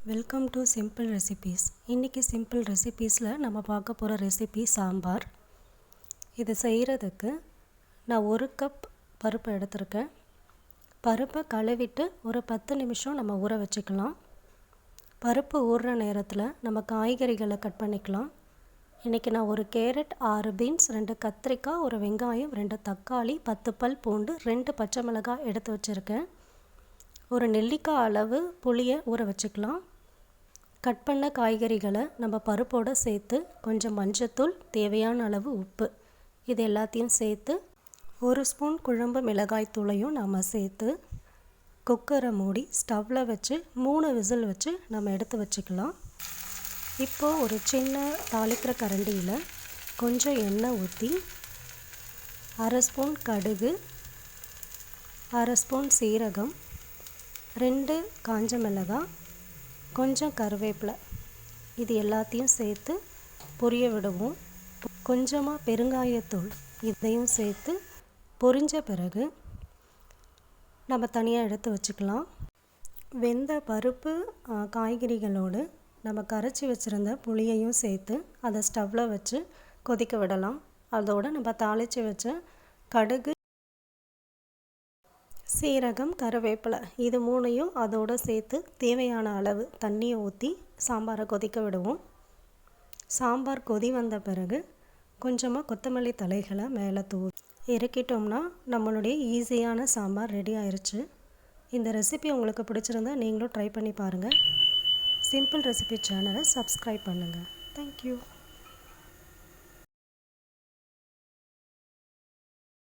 Welcome to simple recipes. இன்றைக்கி simple ரெசிபீஸில் நம்ம பார்க்க போகிற ரெசிபி சாம்பார். இது செய்கிறதுக்கு நான் 1 கப் பருப்பு எடுத்திருக்கேன். பருப்பை கழுவிட்டு ஒரு 10 நிமிஷம் நம்ம ஊற வச்சுக்கலாம். பருப்பு ஊறுற நேரத்தில் நம்ம காய்கறிகளை கட் பண்ணிக்கலாம். இன்றைக்கி நான் 1 கேரட், 6 பீன்ஸ், 2 கத்திரிக்காய், 1 வெங்காயம், 2 தக்காளி, 10 பல் பூண்டு, 2 பச்சை மிளகாய் எடுத்து வச்சுருக்கேன். ஒரு நெல்லிக்காய் அளவு புளியை ஊற வச்சுக்கலாம். கட் பண்ண காய்கறிகளை நம்ம பருப்போடு சேர்த்து கொஞ்சம் மஞ்சத்தூள், தேவையான அளவு உப்பு, இது எல்லாத்தையும் சேர்த்து 1 ஸ்பூன் குழம்பு மிளகாய் தூளையும் நம்ம சேர்த்து குக்கரை மூடி ஸ்டவ்வில் வச்சு 3 விசில் வச்சு நம்ம எடுத்து வச்சுக்கலாம். இப்போது ஒரு சின்ன தாளிக்கிற கரண்டியில் கொஞ்சம் எண்ணெய் ஊற்றி 1/2 ஸ்பூன் கடுகு, 1/2 ஸ்பூன் சீரகம், 2 காஞ்ச மிளகாய், கொஞ்சம் கருவேப்பிலை, இது எல்லாத்தையும் சேர்த்து பொரிய விடுவோம். கொஞ்சமாக பெருங்காயத்தூள் இதையும் சேர்த்து பொரிஞ்ச பிறகு நம்ம தனியாக எடுத்து வச்சுக்கலாம். வெந்த பருப்பு காய்கறிகளோடு நம்ம கரைச்சி வச்சுருந்த புளியையும் சேர்த்து அதை ஸ்டவ்வில் வச்சு கொதிக்க விடலாம். அதோடு நம்ம தாளித்து வச்ச கடுகு, சீரகம், கருவேப்பிலை இது 3ஐயும் அதோடு சேர்த்து தேவையான அளவு தண்ணியை ஊற்றி சாம்பாரை கொதிக்க விடுவோம். சாம்பார் கொதி வந்த பிறகு கொஞ்சமாக கொத்தமல்லி தழைகளை மேலே தூவி இறக்கிட்டோம்னா நம்மளுடைய ஈஸியான சாம்பார் ரெடி ஆயிடுச்சு. இந்த ரெசிபி உங்களுக்கு பிடிச்சிருந்தா நீங்களும் ட்ரை பண்ணி பாருங்கள். சிம்பிள் ரெசிபி சேனலை சப்ஸ்கிரைப் பண்ணுங்கள். தேங்க்யூ.